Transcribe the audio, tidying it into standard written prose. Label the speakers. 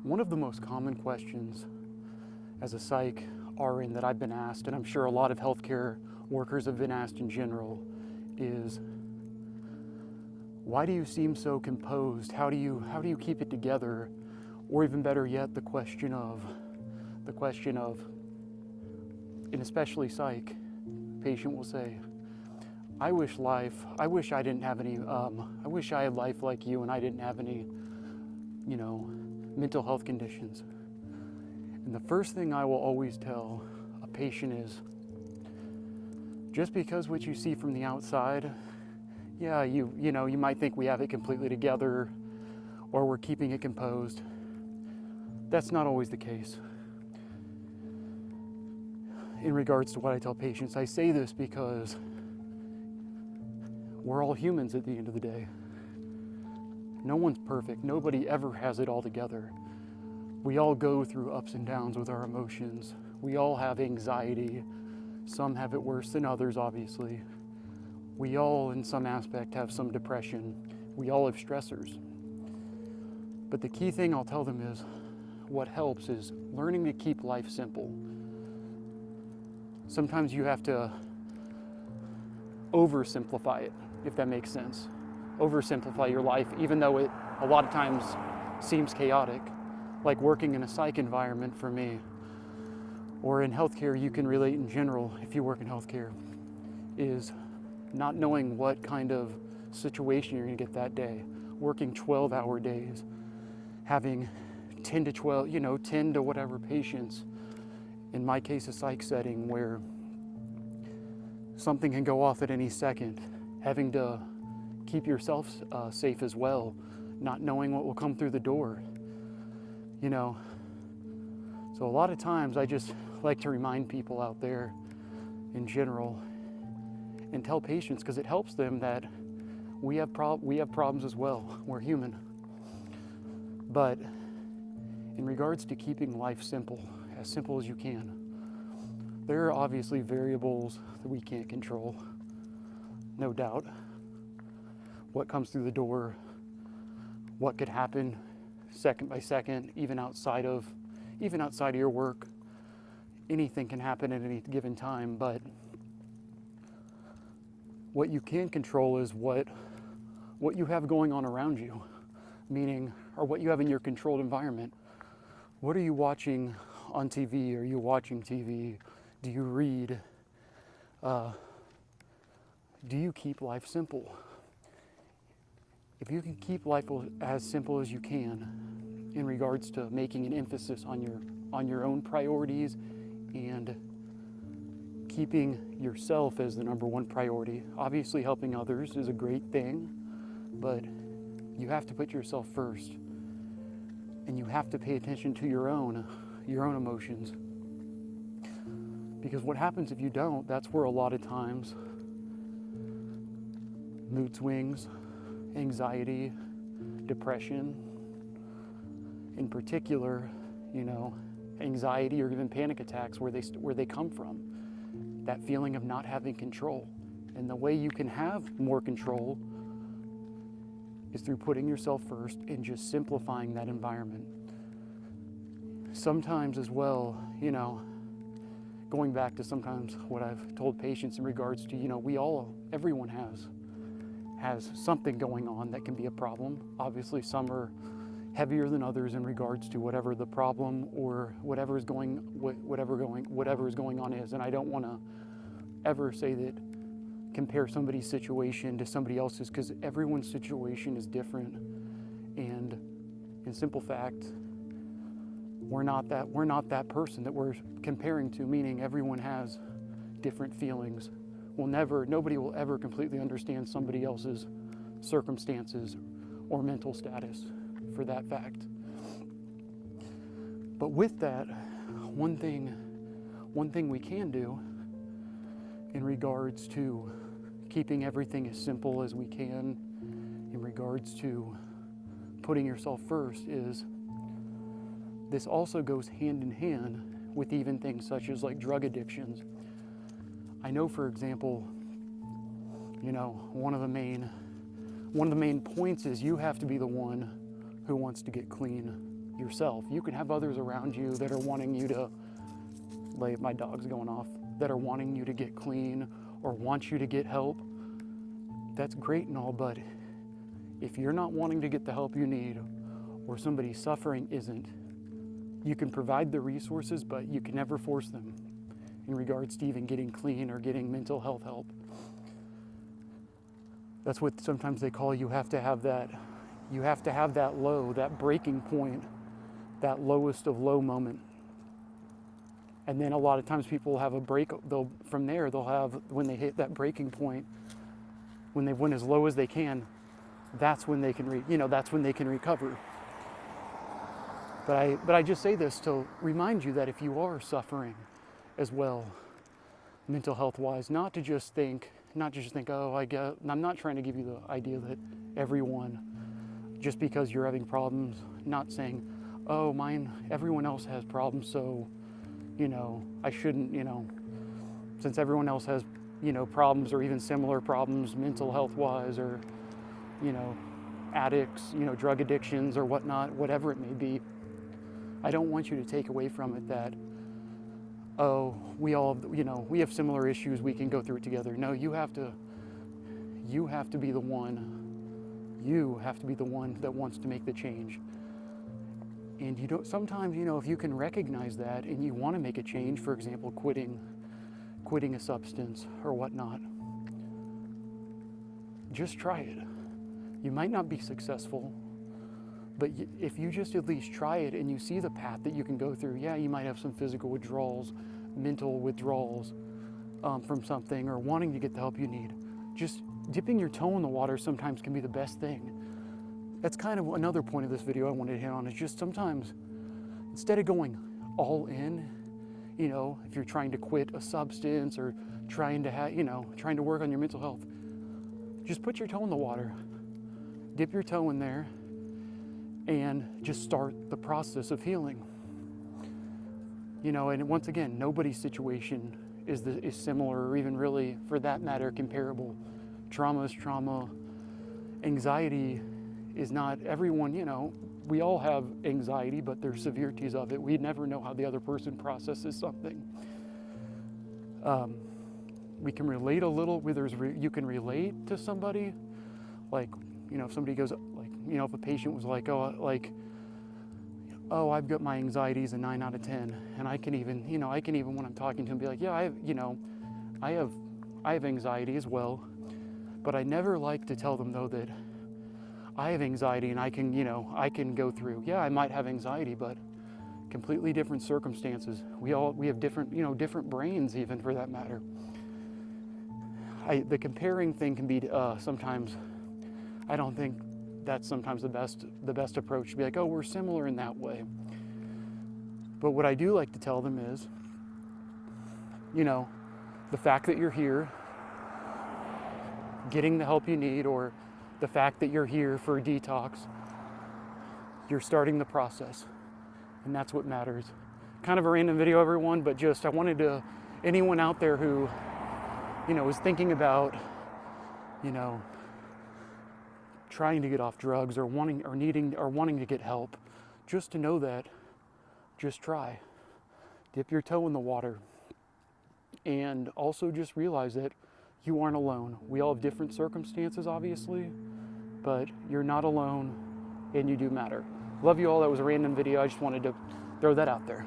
Speaker 1: One of the most common questions as a psych RN that I've been asked, and I'm sure a lot of healthcare workers have been asked in general, is why do you seem so composed? How do you keep it together? Or even better yet, the question of, and especially psych, patient will say, I wish I had life like you and I didn't have any, mental health conditions. And the first thing I will always tell a patient is, just because what you see from the outside, yeah, you might think we have it completely together or we're keeping it composed. That's not always the case. In regards to what I tell patients, I say this because we're all humans at the end of the day. No one's perfect. Nobody ever has it all together. We all go through ups and downs with our emotions. We all have anxiety. Some have it worse than others, obviously. We all, in some aspect, have some depression. We all have stressors. But the key thing I'll tell them is, what helps is learning to keep life simple. Sometimes you have to oversimplify it, if that makes sense. Oversimplify your life, even though it a lot of times seems chaotic, like working in a psych environment for me, or in healthcare. You can relate in general if you work in healthcare, is not knowing what kind of situation you're gonna get that day, working 12-hour days, having 10 to whatever patients, in my case a psych setting where something can go off at any second, having to keep yourself safe as well, not knowing what will come through the door, So a lot of times I just like to remind people out there in general and tell patients, because it helps them, that we have problems as well. We're human. But in regards to keeping life simple, as simple as you can, there are obviously variables that we can't control, no doubt. What comes through the door, what could happen second by second, even outside of your work. Anything can happen at any given time, but what you can control is what you have going on around you, meaning, or what you have in your controlled environment. What are you watching on TV? Are you watching TV? Do you read? Do you keep life simple? If you can keep life as simple as you can in regards to making an emphasis on your own priorities and keeping yourself as the number one priority. Obviously helping others is a great thing, but you have to put yourself first, and you have to pay attention to your own emotions. Because what happens if you don't, that's where a lot of times mood swings, anxiety, depression, in particular, anxiety or even panic attacks, where they come from. That feeling of not having control. And the way you can have more control is through putting yourself first and just simplifying that environment. Sometimes as well, going back to sometimes what I've told patients in regards to, everyone has something going on that can be a problem. Obviously, some are heavier than others in regards to whatever the problem or whatever is going on is. And I don't want to ever say that compare somebody's situation to somebody else's, because everyone's situation is different. And in simple fact, we're not that person that we're comparing to, meaning everyone has different feelings. Nobody will ever completely understand somebody else's circumstances or mental status for that fact. But with that, one thing we can do in regards to keeping everything as simple as we can, in regards to putting yourself first, is this also goes hand in hand with even things such as like drug addictions. I know, for example, one of the main points is you have to be the one who wants to get clean. yourself. You can have others around you that are wanting you to, like, my dog's going off, that are wanting you to get clean or want you to get help. That's great and all, but if you're not wanting to get the help you need, or somebody suffering isn't, you can provide the resources, but you can never force them in regards to even getting clean or getting mental health help. That's what sometimes they call, you have to have that low, that breaking point, that lowest of low moment. And then a lot of times people will have a break, from there they'll have, when they hit that breaking point, when they went as low as they can, that's when they can that's when they can recover. But I just say this to remind you that if you are suffering as well, mental health wise, not to just think, oh, I'm not trying to give you the idea that everyone, just because you're having problems, not saying, oh, everyone else has problems, so, I shouldn't, since everyone else has, problems or even similar problems mental health wise, or, addicts, drug addictions or whatnot, whatever it may be. I don't want you to take away from it that, oh, we have similar issues, we can go through it together. No, you have to be the one that wants to make the change. And sometimes, if you can recognize that and you want to make a change, for example, quitting a substance or whatnot, just try it. You might not be successful, but if you just at least try it and you see the path that you can go through, yeah, you might have some physical withdrawals, mental withdrawals from something, or wanting to get the help you need. Just dipping your toe in the water sometimes can be the best thing. That's kind of another point of this video I wanted to hit on, is just sometimes, instead of going all in, if you're trying to quit a substance or trying to work on your mental health, just put your toe in the water, dip your toe in there, and just start the process of healing. And once again, nobody's situation is similar, or even really, for that matter, comparable. Trauma is trauma. Anxiety is not everyone, we all have anxiety, but there's severities of it. We never know how the other person processes something. We can relate a little, you can relate to somebody, like, if somebody goes, like, if a patient was like, oh, I've got my anxieties a 9 out of 10, and I can even when I'm talking to them, be like, yeah, I have anxiety as well, but I never like to tell them though that I have anxiety and I can go through. Yeah, I might have anxiety, but completely different circumstances. We have different, different brains, even, for that matter. The comparing thing can be sometimes, I don't think that's sometimes the best approach, to be like, oh, we're similar in that way. But what I do like to tell them is, the fact that you're here, getting the help you need, or the fact that you're here for a detox, you're starting the process, and that's what matters. Kind of a random video, everyone, but just I wanted to, anyone out there who, is thinking about, trying to get off drugs, or wanting to get help, just to know that, just try. Dip your toe in the water. And also just realize that you aren't alone. We all have different circumstances, obviously, but you're not alone, and you do matter. Love you all. That was a random video. I just wanted to throw that out there.